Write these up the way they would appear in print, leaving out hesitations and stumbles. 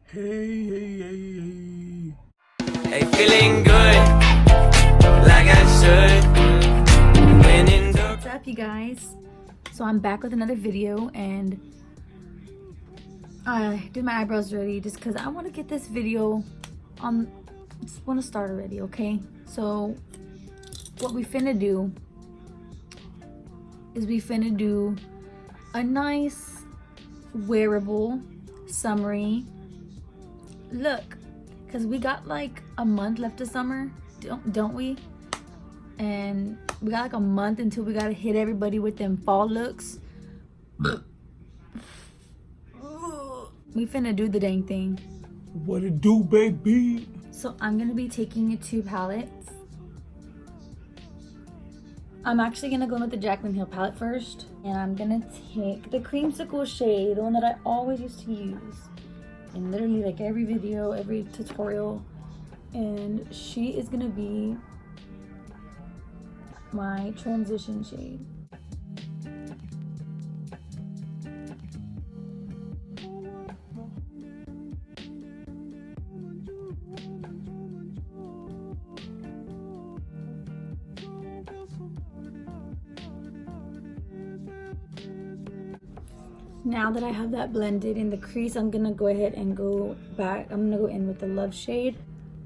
Hey. Hey, feeling good, like I should. What's up, you guys? So I'm back with another video, and I did my eyebrows already just because I want to get this video on. Just want to start already, okay? So what we finna do is we finna do a nice wearable summary look, because we got like a month left of summer, don't we? And we got like a month until we gotta hit everybody with them fall looks. We finna do the dang thing. What it do, baby? So I'm gonna be taking 2 palettes. I'm actually gonna go with the 𝐤𝐭𝐴 palette first, and I'm gonna take the creamsicle shade, the one that I always used to use in literally like every video, every tutorial, and she is gonna be my transition shade. Now that I have that blended in the crease, I'm gonna go ahead and go back. I'm gonna go in with the Love shade,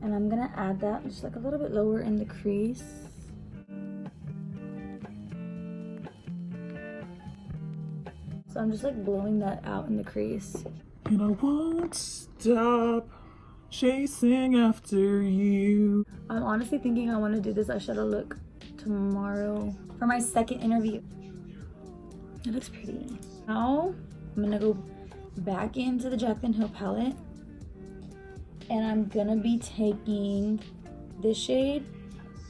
and I'm gonna add that just like a little bit lower in the crease. So I'm just like blowing that out in the crease. And I won't stop chasing after you. I'm honestly thinking I want to do this eyeshadow look tomorrow for my second interview. It looks pretty. Now I'm gonna go back into the 𝐤𝐭𝐴 palette, and I'm gonna be taking this shade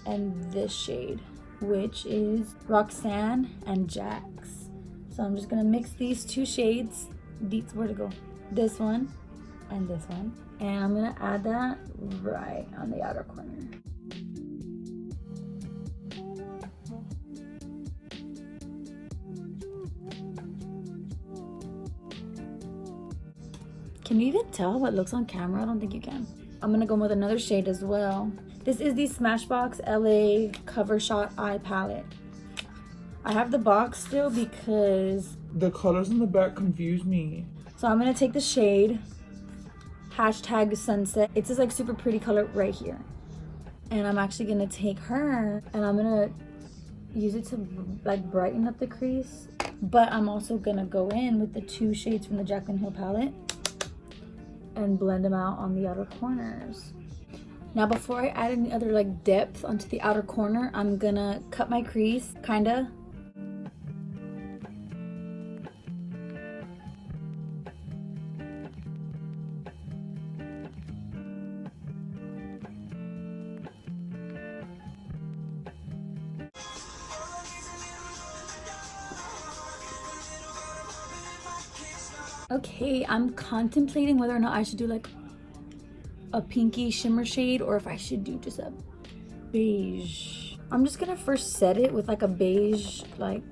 and this shade, which is Roxanne and Jax. So I'm just gonna mix these 2 shades. Where to go? This one and this one, and I'm gonna add that right on the outer corner. Can you even tell what looks on camera? I don't think you can. I'm gonna go with another shade as well. This is the Smashbox LA Cover Shot Eye Palette. I have the box still because the colors in the back confuse me. So I'm gonna take the shade #sunset. It's this like super pretty color right here. And I'm actually gonna take her and I'm gonna use it to like brighten up the crease. But I'm also gonna go in with the 2 shades from the 𝐤𝐭𝐴 palette and blend them out on the outer corners. Now before I add any other like depth onto the outer corner, I'm gonna cut my crease, kinda. Okay, I'm contemplating whether or not I should do like a pinky shimmer shade or if I should do just a beige. I'm just gonna first set it with like a beige like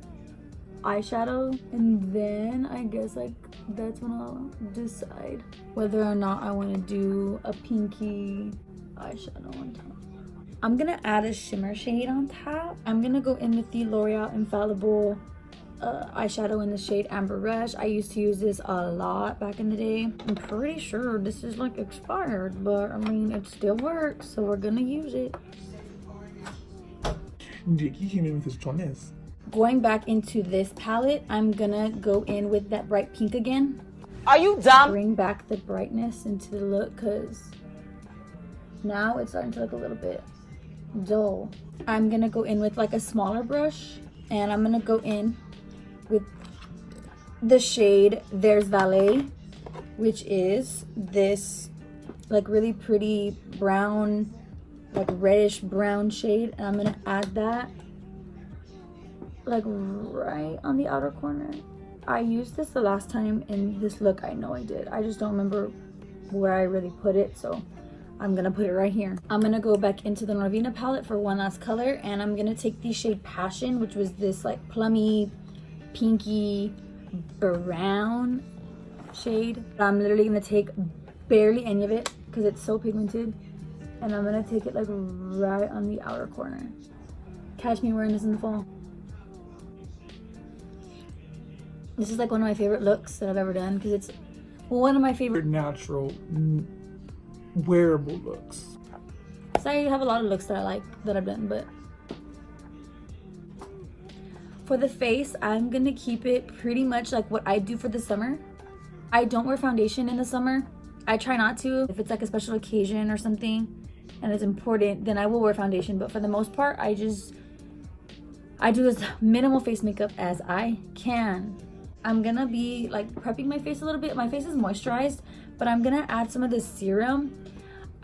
eyeshadow, and then I guess like that's when I'll decide whether or not I want to do a pinky eyeshadow on top. I'm gonna add a shimmer shade on top. I'm gonna go in with the L'Oreal Infallible eyeshadow in the shade Amber Rush. I used to use this a lot back in the day. I'm pretty sure this is like expired, but I mean it still works, so we're gonna use it. Jackie came in with his chones. Going back into this palette, I'm gonna go in with that bright pink again. Are you dumb? Bring back the brightness into the look, because now it's starting to look a little bit dull. I'm gonna go in with like a smaller brush, and I'm gonna go in with the shade There's Valet, which is this like really pretty brown, like reddish brown shade, and I'm gonna add that like right on the outer corner. I used this the last time in this look. I know I did. I just don't remember where I really put it, so I'm gonna put it right here. I'm gonna go back into the Norvina palette for one last color, and I'm gonna take the shade Passion, which was this like plummy, pinky, brown shade. I'm literally gonna take barely any of it because it's so pigmented. And I'm gonna take it like right on the outer corner. Catch me wearing this in the fall. This is like one of my favorite looks that I've ever done because it's one of my favorite natural wearable looks. So I have a lot of looks that I like that I've done, but for the face, I'm gonna keep it pretty much like what I do for the summer. I don't wear foundation in the summer. I try not to. If it's like a special occasion or something and it's important, then I will wear foundation. But for the most part, I do as minimal face makeup as I can. I'm gonna be like prepping my face a little bit. My face is moisturized, but I'm gonna add some of this serum.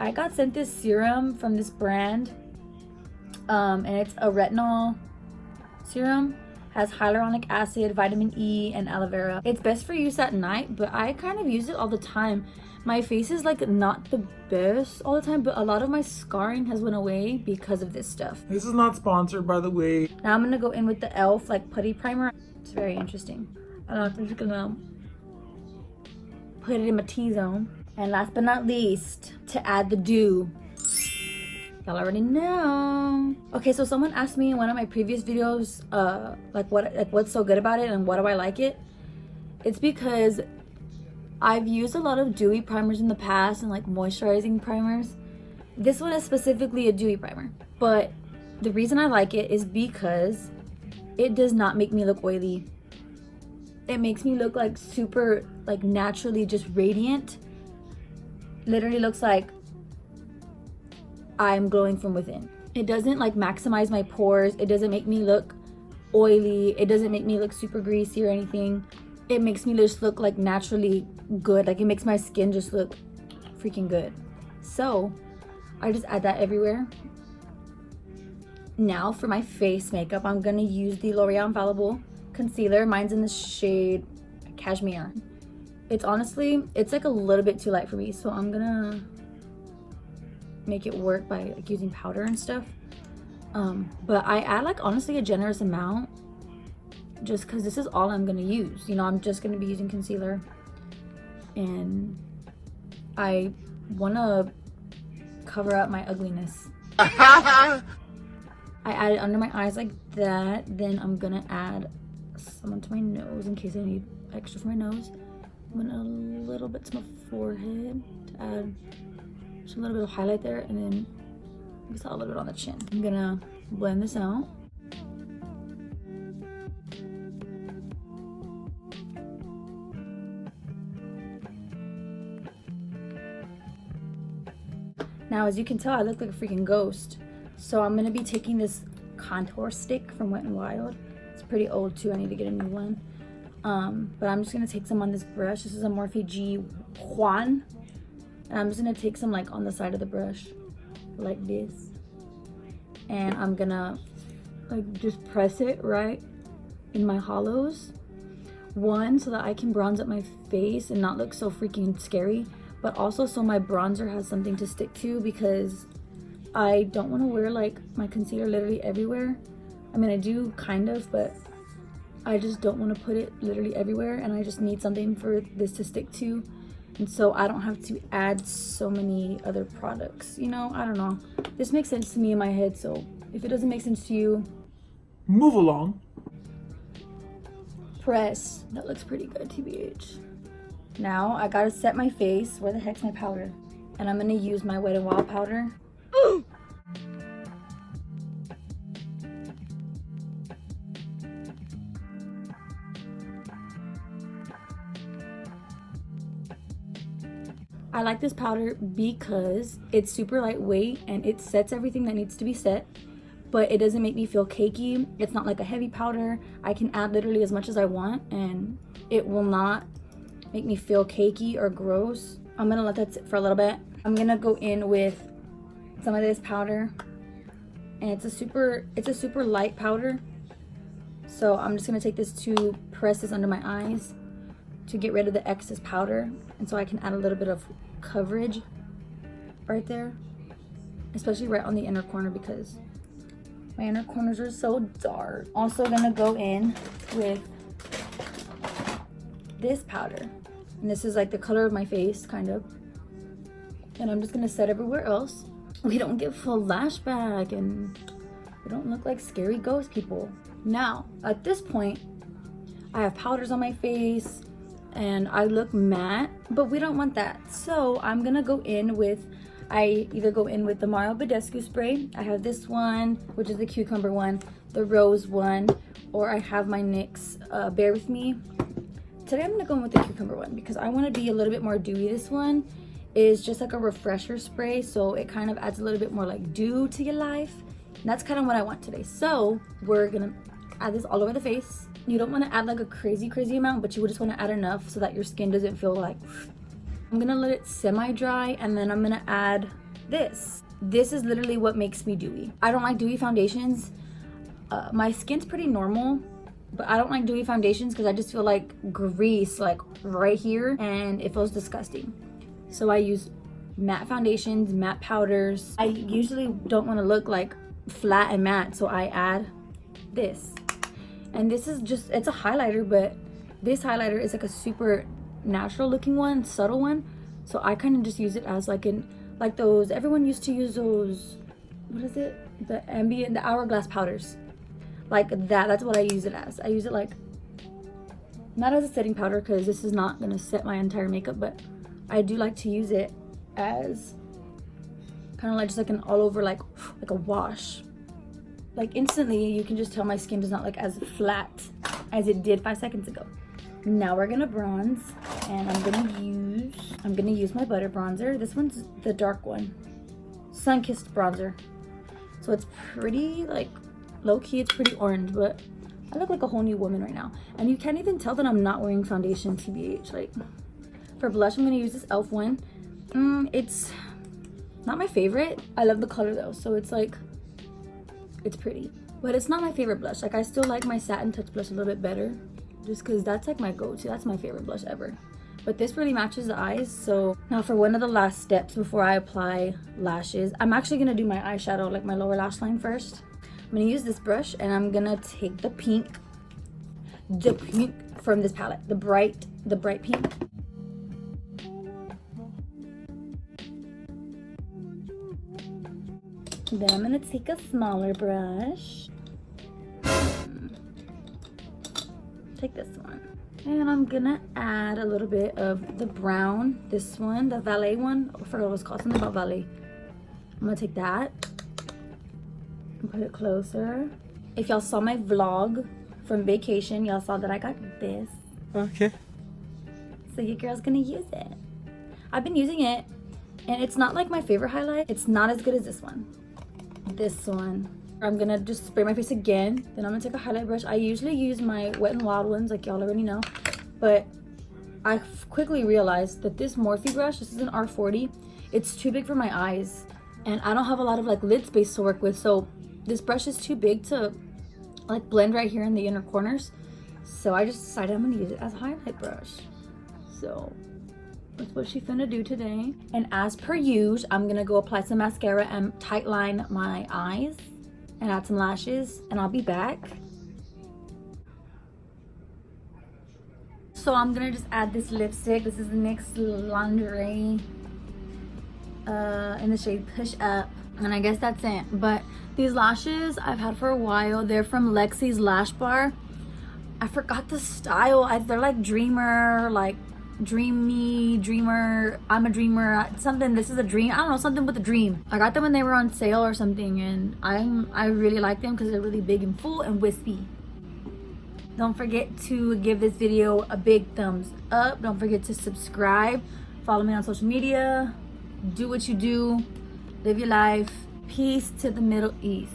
I got sent this serum from this brand, and it's a retinol serum. Has hyaluronic acid, vitamin E, and aloe vera. It's best for use at night, but I kind of use it all the time. My face is like not the best all the time, but a lot of my scarring has went away because of this stuff. This is not sponsored, by the way. Now I'm gonna go in with the e.l.f. like putty primer. It's very interesting. I'm just gonna put it in my T-zone. And last but not least, to add the dew. Y'all already know. Okay, so someone asked me in one of my previous videos, what's so good about it and why do I like it? It's because I've used a lot of dewy primers in the past and like moisturizing primers. This one is specifically a dewy primer, but the reason I like it is because it does not make me look oily. It makes me look like super, like naturally just radiant. Literally looks like I'm glowing from within. It doesn't like maximize my pores. It doesn't make me look oily. It doesn't make me look super greasy or anything. It makes me just look like naturally good. Like it makes my skin just look freaking good. So I just add that everywhere. Now for my face makeup, I'm gonna use the L'Oreal Infallible concealer. Mine's in the shade Cashmere. It's honestly, it's like a little bit too light for me, so I'm gonna make it work by like using powder and stuff. But I add like honestly a generous amount just because this is all I'm gonna use. You know, I'm just gonna be using concealer, and I wanna cover up my ugliness. I add it under my eyes like that. Then I'm gonna add some onto my nose in case I need extra for my nose. I'm gonna add a little bit to my forehead to add just a little bit of highlight there, and then just a little bit on the chin. I'm gonna blend this out. Now, as you can tell, I look like a freaking ghost. So I'm gonna be taking this contour stick from Wet n Wild. It's pretty old too, I need to get a new one. But I'm just gonna take some on this brush. This is a Morphe G1. And I'm just gonna take some like on the side of the brush, like this. And I'm gonna like just press it right in my hollows. One, so that I can bronze up my face and not look so freaking scary. But also so my bronzer has something to stick to, because I don't want to wear like my concealer literally everywhere. I mean, I do kind of, but I just don't want to put it literally everywhere, and I just need something for this to stick to, and so I don't have to add so many other products, you know. I don't know, this makes sense to me in my head, so if it doesn't make sense to you, move along. Press. That looks pretty good, TBH. Now I gotta set my face. Where the heck's my powder? And I'm gonna use my Wet n Wild powder. I like this powder because it's super lightweight and it sets everything that needs to be set, but it doesn't make me feel cakey. It's not like a heavy powder. I can add literally as much as I want and it will not make me feel cakey or gross. I'm gonna let that sit for a little bit. I'm gonna go in with some of this powder, and it's a super light powder. So I'm just gonna take this to press this under my eyes to get rid of the excess powder, and so I can add a little bit of coverage right there, especially right on the inner corner because my inner corners are so dark. Also gonna go in with this powder, and this is like the color of my face, kind of. And I'm just gonna set everywhere else. We don't get full lashback and we don't look like scary ghost people. Now, at this point, I have powders on my face and I look matte, but we don't want that. So I'm gonna go in with, I either go in with the Mario Badescu spray. I have this one, which is the cucumber one, the rose one, or I have my NYX Bear With Me. Today I'm gonna go in with the cucumber one because I wanna be a little bit more dewy. This one is just like a refresher spray, so it kind of adds a little bit more like dew to your life. And that's kind of what I want today. So we're gonna add this all over the face. You don't want to add like a crazy amount, but you just want to add enough so that your skin doesn't feel like. I'm gonna let it semi-dry and then I'm gonna add this. This is literally what makes me dewy. I don't like dewy foundations. My skin's pretty normal, but I don't like dewy foundations because I just feel like grease like right here and it feels disgusting. So I use matte foundations, matte powders. I usually don't want to look like flat and matte, so I add this. And this is just, it's a highlighter, but this highlighter is like a super natural looking one, subtle one. So I kind of just use it as like like those, everyone used to use those, what is it? The hourglass powders. Like that's what I use it as. I use it like, not as a setting powder because this is not gonna set my entire makeup, but I do like to use it as kind of like just like an all over like a wash. Like instantly you can just tell my skin does not look as flat as it did 5 seconds ago. Now we're gonna bronze and I'm gonna use my butter bronzer. This one's the dark one, sun-kissed bronzer. So it's pretty like low-key, it's pretty orange, but I look like a whole new woman right now. And you can't even tell that I'm not wearing foundation, TBH. Like for blush, I'm gonna use this e.l.f. one. It's not my favorite. I love the color though, so it's like, it's pretty. But it's not my favorite blush. Like I still like my Satin Touch blush a little bit better, just because that's like my go-to. That's my favorite blush ever. But this really matches the eyes. So now for one of the last steps before I apply lashes, I'm actually gonna do my eyeshadow, like my lower lash line first. I'm gonna use this brush and I'm gonna take the pink from this palette, the bright pink. Then I'm gonna take a smaller brush. Take this one. And I'm gonna add a little bit of the brown, this one, the Valet one. I forgot what it's called, something about Valet. I'm gonna take that and put it closer. If y'all saw my vlog from vacation, y'all saw that I got this. Okay. So your girl's gonna use it. I've been using it and it's not like my favorite highlight. It's not as good as this one. This one. I'm gonna just spray my face again. Then I'm gonna take a highlight brush. I usually use my Wet n Wild ones, like y'all already know. But I quickly realized that this Morphe brush, this is an R40, it's too big for my eyes. And I don't have a lot of like lid space to work with. So this brush is too big to like blend right here in the inner corners. So I just decided I'm gonna use it as a highlight brush. So that's what she's finna do today. And as per usual, I'm gonna go apply some mascara and tight line my eyes and add some lashes, and I'll be back. So I'm gonna just add this lipstick. This is the NYX Lingerie in the shade Push Up, and I guess that's it. But these lashes I've had for a while. They're from Lexi's Lash Bar. I forgot the style. They're like Dreamer, like Dreamy, Dreamer, I'm a Dreamer, something. This is a dream. I don't know, something with a dream. I got them when they were on sale or something, and I really like them because they're really big and full and wispy. Don't forget to give this video a big thumbs up. Don't forget to subscribe. Follow me on social media. Do what you do. Live your life. Peace to the Middle East.